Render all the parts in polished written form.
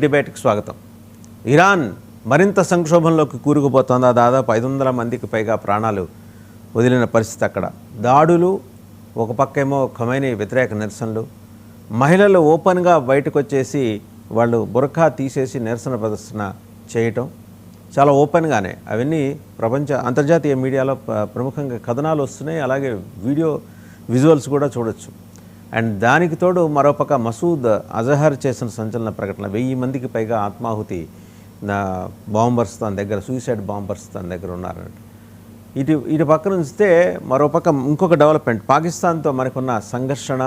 డిబేట్కి స్వాగతం. ఇరాన్ మరింత సంక్షోభంలోకి కూరుకుపోతోందా? దాదాపు 500 మందికి పైగా ప్రాణాలు వదిలిన పరిస్థితి అక్కడ. దాడులు, ఒక పక్కేమో ఖమైనీ వ్యతిరేక నిరసనలు, మహిళలు ఓపెన్గా బయటకు వచ్చేసి వాళ్ళు బురఖా తీసేసి నిరసన ప్రదర్శన చేయటం చాలా ఓపెన్గానే. అవన్నీ అంతర్జాతీయ మీడియాలో ప్రముఖంగా కథనాలు వస్తున్నాయి. అలాగే విజువల్స్ కూడా చూడొచ్చు. అండ్ దానికి తోడు మరోపక్క మసూద్ అజహర్ చేసిన సంచలన ప్రకటన, 1000 మందికి పైగా ఆత్మాహుతి బాంబర్స్ తన దగ్గర, సూసైడ్ బాంబర్స్ తన దగ్గర ఉన్నారన్నట్టు. ఇటు పక్కన ఉంచితే మరోపక్క ఇంకొక డెవలప్మెంట్, పాకిస్తాన్తో మనకున్న సంఘర్షణ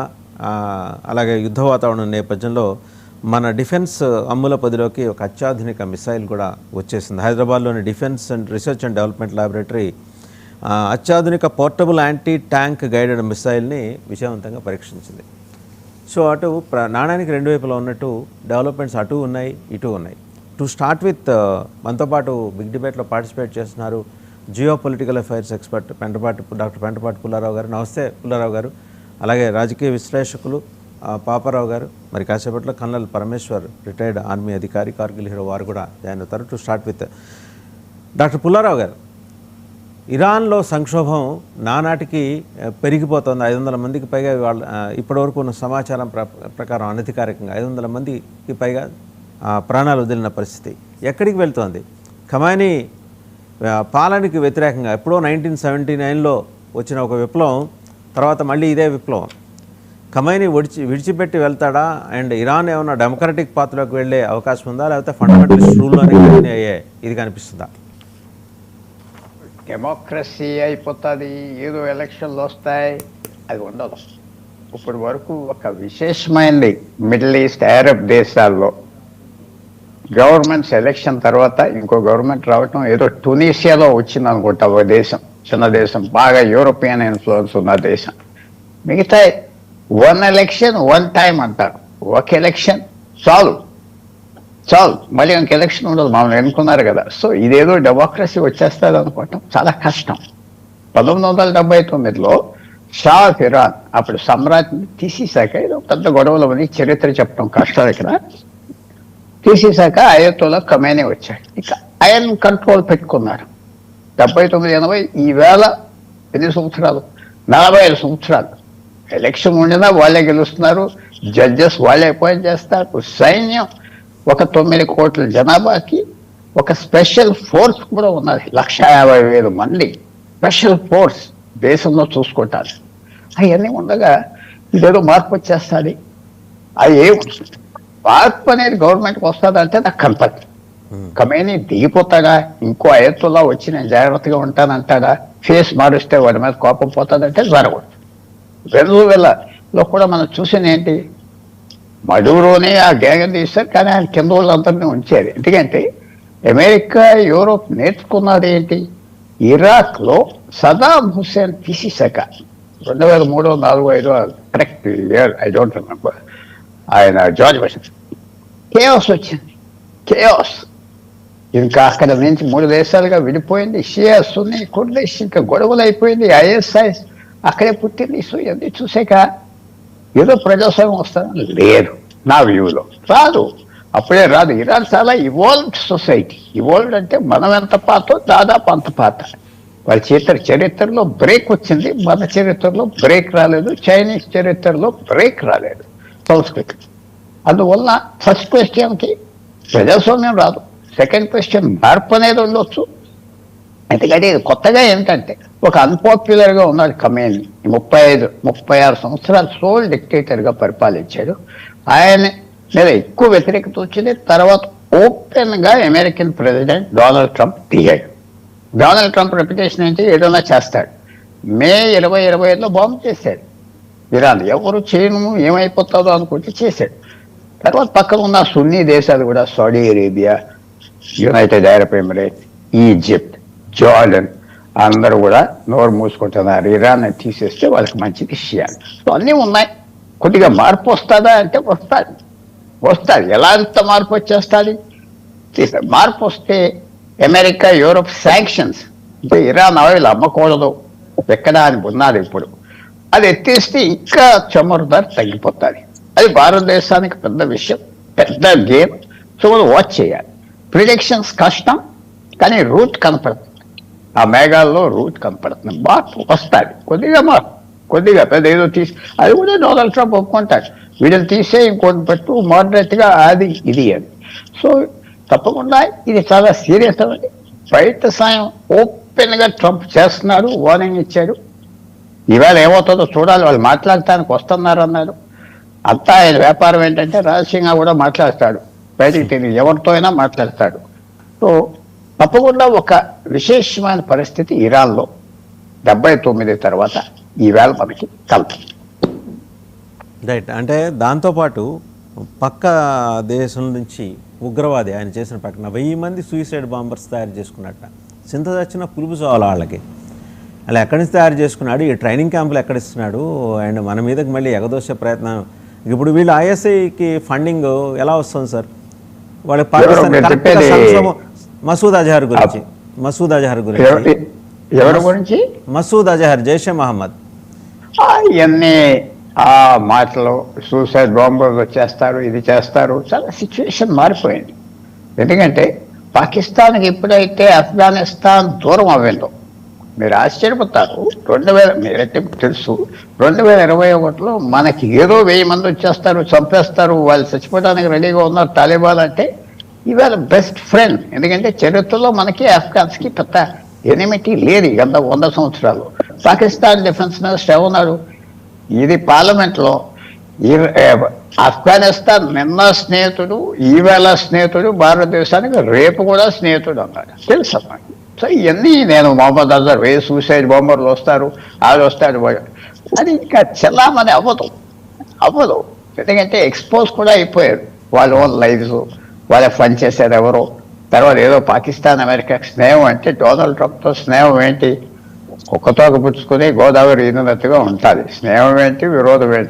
అలాగే యుద్ధ వాతావరణం నేపథ్యంలో మన డిఫెన్స్ అమ్ముల పదిలోకి ఒక అత్యాధునిక మిసైల్ కూడా వచ్చేసింది. హైదరాబాద్లోని defence and research and development laboratory అత్యాధునిక పోర్టబుల్ యాంటీ ట్యాంక్ గైడెడ్ మిసైల్ని విజయవంతంగా పరీక్షించింది. సో అటు నాణానికి రెండు వైపులా ఉన్నట్టు డెవలప్మెంట్స్ అటు ఉన్నాయి, ఇటు ఉన్నాయి. టు స్టార్ట్ విత్, మనతో పాటు బిగ్ డిబేట్లో పార్టిసిపేట్ చేస్తున్నారు geo political affairs expert doctor Pentapati Pullarao గారు. నమస్తే పుల్లారావు గారు. అలాగే రాజకీయ విశ్లేషకులు పాపారావు గారు, మరి కాసేపట్లో కల్నల్ పరమేశ్వర్, రిటైర్డ్ ఆర్మీ అధికారి, కార్గిల్ హీరో, వారు కూడా జాయిన్ అవుతారు. To start with doctor Pullarao గారు, ఇరాన్లో సంక్షోభం నానాటికి పెరిగిపోతుంది. 500 మందికి పైగా ఇప్పటివరకు ఉన్న సమాచారం ప్రకారం అనధికారికంగా 500 మందికి పైగా ప్రాణాలు వదిలిన పరిస్థితి. ఎక్కడికి వెళ్తోంది? ఖమైనీ పాలనకి వ్యతిరేకంగా ఎప్పుడో 1979లో వచ్చిన ఒక విప్లవం తర్వాత మళ్ళీ ఇదే విప్లవం. ఖమైనీ విడిచిపెట్టి వెళ్తాడా? అండ్ ఇరాన్ ఏమన్నా డెమోక్రటిక్ పాత్రలోకి వెళ్ళే అవకాశం ఉందా, లేకపోతే ఫండమెంటలిస్ట్ రూల్లోనే కంటిన్యూ అయ్యే ఇది కనిపిస్తుందా? డెమోక్రసీ అయిపోతుంది, ఏదో ఎలక్షన్లు వస్తాయి, అది ఉండదు. ఇప్పటి వరకు ఒక విశేషమైనది మిడిల్ ఈస్ట్, అరబ్ దేశాల్లో గవర్నమెంట్స్ ఎలక్షన్ తర్వాత ఇంకో గవర్నమెంట్ రావటం, ఏదో టునీషియాలో వచ్చింది అనుకుంటా, ఒక దేశం, చిన్న దేశం, బాగా యూరోపియన్ ఇన్ఫ్లుయెన్స్ ఉన్న దేశం. మిగతా 1 ఎలక్షన్ 1 టైం అంటారు. ఒక ఎలక్షన్ చాలు, మళ్ళీ ఇంక ఎలక్షన్ ఉండదు, మమ్మల్ని ఎన్నుకున్నారు కదా. సో ఇదేదో డెమోక్రసీ వచ్చేస్తుంది అనుకోవటం చాలా కష్టం. 1979లో షా ఆఫ్ ఇరాన్, అప్పుడు సమ్రాట్ని తీసేశాక, ఏదో పెద్ద గొడవలు అని చరిత్ర చెప్పడం కష్టం. ఇక్కడ తీసేశాక అయతోలా ఖమైనీ వచ్చాడు. ఇక ఆయన కంట్రోల్ పెట్టుకున్నారు. 79-80 ఈవేళ ఎన్ని సంవత్సరాలు? 45 సంవత్సరాలు. ఎలక్షన్ ఉండినా వాళ్ళే గెలుస్తున్నారు, జడ్జెస్ వాళ్ళే అపాయింట్ చేస్తారు, సైన్యం ఒక 9 కోట్ల జనాభాకి ఒక స్పెషల్ ఫోర్స్ కూడా ఉన్నది, 150,000 మంది స్పెషల్ ఫోర్స్ దేశంలో చూసుకుంటారు. అవన్నీ ఉండగా ఇదేదో మార్పు వచ్చేస్తుంది. అది మార్పు అనేది గవర్నమెంట్కి వస్తుందంటే నాకు కనపడదు. ఖమైనీ దిగిపోతాడా? ఇంకో అయతుల్లా వచ్చి నేను జాగ్రత్తగా ఉంటానంటాడా? ఫేస్ మారుస్తే వాడి మీద కోపం పోతుందంటే జరగదు. వెనుజువేలాలో కూడా మనం చూసిన ఏంటి, మడూరోనే ఆ గ్యాంగ్ తీస్తారు, కానీ ఆయన కింద వాళ్ళందరినీ ఉంచారు. ఎందుకంటే అమెరికా, యూరోప్ నేర్చుకున్నది ఏంటి, ఇరాక్లో సదాం హుస్సేన్ తీసేశాక 2003, 2004, 2005 correct year I don't remember, ఆయన జార్జ్ వాషింగ్టన్, కేయాస్ వచ్చింది. కేయాస్ ఇంకా అక్కడ నుంచి 3 దేశాలుగా విడిపోయింది. షియా, సున్నీ, కుర్దిష్, ఇంకా గొడవలు అయిపోయింది. ఐఎస్ఐ అక్కడే పుట్టింది. సో ఇవన్నీ చూసాక ఏదో ప్రజాస్వామ్యం వస్తుందని లేదు, నా వ్యూలో రాదు, అప్పుడే రాదు. ఇరాన్ చాలా ఇవాల్వ్డ్ సొసైటీ. ఇవాల్వ్డ్ అంటే మనం ఎంత పాతో దాదాపు అంత పాత. వాళ్ళ చరిత్రలో బ్రేక్ వచ్చింది, మన చరిత్రలో బ్రేక్ రాలేదు, చైనీస్ చరిత్రలో బ్రేక్ రాలేదు, సంస్కృతి. అందువల్ల ఫస్ట్ క్వశ్చన్కి ప్రజాస్వామ్యం రాదు. సెకండ్ క్వశ్చన్ మార్పు అనేది ఉండొచ్చు. ఎందుకంటే ఇది కొత్తగా ఏంటంటే ఒక అన్పాపులర్గా ఉన్నాడు ఖమైనీ. 35-36 సంవత్సరాలు సోల్ డిక్టేటర్గా పరిపాలించాడు. ఆయన మీద ఎక్కువ వ్యతిరేకత వచ్చింది. తర్వాత ఓపెన్గా అమెరికన్ ప్రెసిడెంట్ డొనాల్డ్ ట్రంప్ దిగాడు. డొనాల్డ్ ట్రంప్ రెప్యుటేషన్ ఏంటి, ఏదైనా చేస్తాడు. మే 2025లో బాంబు చేశాడు ఇరాన్. ఎవరు చేయను, ఏమైపోతుందో అనుకుంటే చేశాడు. తర్వాత పక్కన ఉన్న సున్నీ దేశాలు కూడా, Saudi Arabia, United Arab Emirates, Egypt, Jordan అందరూ కూడా నోరు మూసుకుంటున్నారు. ఇరాన్ తీసేస్తే వాళ్ళకి మంచిది షియాలు. సో అన్నీ ఉన్నాయి. కొద్దిగా మార్పు వస్తుందా అంటే వస్తుంది. ఎలాంత మార్పు వచ్చేస్తుంది? మార్పు వస్తే అమెరికా, యూరోప్ శాంక్షన్స్, అంటే ఇరాన్ ఆయిల్ అమ్మకూడదు ఎక్కడ అని ఉన్నది. ఇప్పుడు అది ఎత్తేస్తే ఇంకా చమురు ధర తగ్గిపోతుంది. అది భారతదేశానికి పెద్ద విషయం, పెద్ద గేమ్. సో వాళ్ళు వాచ్ చేయాలి. ప్రిడిక్షన్స్ కష్టం, కానీ రూట్ కనపడుతుంది. ఆ మేఘాల్లో రూట్ కనపడుతుంది. మార్పు వస్తుంది, కొద్దిగా పెద్ద ఏదో తీసి, అది కూడా డొనాల్డ్ ట్రంప్ ఒప్పుకుంటాడు, వీడిని తీసే ఇంకోటి పెట్టు మోడరేట్గా, అది ఇది అని. సో తప్పకుండా ఇది చాలా సీరియస్ అవ్వండి. బయట సాయం ఓపెన్గా ట్రంప్ చేస్తున్నాడు, వార్నింగ్ ఇచ్చాడు. ఈవేళ ఏమవుతుందో చూడాలి. వాళ్ళు మాట్లాడటానికి వస్తున్నారు అన్నారు. అంతా ఆయన వ్యాపారం ఏంటంటే రహస్యంగా కూడా మాట్లాడతాడు, బయటికి తెలియదు, ఎవరితో అయినా మాట్లాడతాడు. సో తప్పకుండా ఒక విశేషమైన పరిస్థితి ఇరాన్లో 79 తర్వాత ఈవేళ మనకి కలుగుతుంది. రైట్. అంటే దాంతోపాటు పక్క దేశం నుంచి ఉగ్రవాది ఆయన చేసిన ప్రకటన 1000 మంది సూసైడ్ బాంబర్స్ తయారు చేసుకున్నట్ట. చింత చచ్చిన పులుపు చావాలి వాళ్ళకి. అలా ఎక్కడి నుంచి తయారు చేసుకున్నాడు, ఈ ట్రైనింగ్ క్యాంపులు ఎక్కడిస్తున్నాడు, అండ్ మన మీదకి మళ్ళీ ఎగదోసే ప్రయత్నం. ఇప్పుడు వీళ్ళు ఐఎస్ఐకి ఫండింగ్ ఎలా వస్తుంది సార్? వాళ్ళ పాకిస్తాన్ మసూద్ అజహర్ గురించి ఎవరి గురించి? మసూద్ అజహర్, జైషే మహమ్మద్. ఇవన్నీ ఆ మాటలు, సూసైడ్ బాంబులు వచ్చేస్తారు, ఇది చేస్తారు. చాలా సిచ్యువేషన్ మారిపోయింది. ఎందుకంటే పాకిస్తాన్కి ఎప్పుడైతే ఆఫ్ఘనిస్తాన్ దూరం అవ్విందో మీరు ఆశ్చర్యపోతారు. మీరైతే తెలుసు, 2021లో మనకి ఏదో 1000 మంది వచ్చేస్తారు, చంపేస్తారు, వాళ్ళు చచ్చిపోవడానికి రెడీగా ఉన్నారు తాలిబాన్ అంటే. ఇవాళ బెస్ట్ ఫ్రెండ్. ఎందుకంటే చరిత్రలో మనకి ఆఫ్ఘాన్స్కి పెద్ద ఎనిమిటీ లేదు 100 సంవత్సరాలు. పాకిస్తాన్ డిఫెన్స్ మినిస్టర్ ఏమన్నాడు, ఇది పార్లమెంట్లో, ఆఫ్ఘనిస్తాన్ నిన్న స్నేహితుడు, ఈవేళ స్నేహితుడు, భారతదేశానికి రేపు కూడా స్నేహితుడు అన్నాడు. తెలుసు అన్నమాట. సో ఇవన్నీ నేను మొహమ్మద్ అజహర్ సూసైడ్ బాంబర్లు వస్తారు, వాళ్ళు వస్తాడు, అది ఇంకా చెల్లామని అవ్వదు. ఎందుకంటే ఎక్స్పోజ్ కూడా అయిపోయారు. వాళ్ళ ఓన్ లైఫ్స్, వాళ్ళ ఫండ్ చేసేది ఎవరో. తర్వాత ఏదో పాకిస్తాన్ అమెరికాకి స్నేహం అంటే డొనాల్డ్ ట్రంప్తో స్నేహం ఏంటి? ఒక్కతోక పుచ్చుకొని గోదావరి ఈనున్నట్టుగా ఉంటుంది. స్నేహం ఏంటి, విరోధం ఏంటి?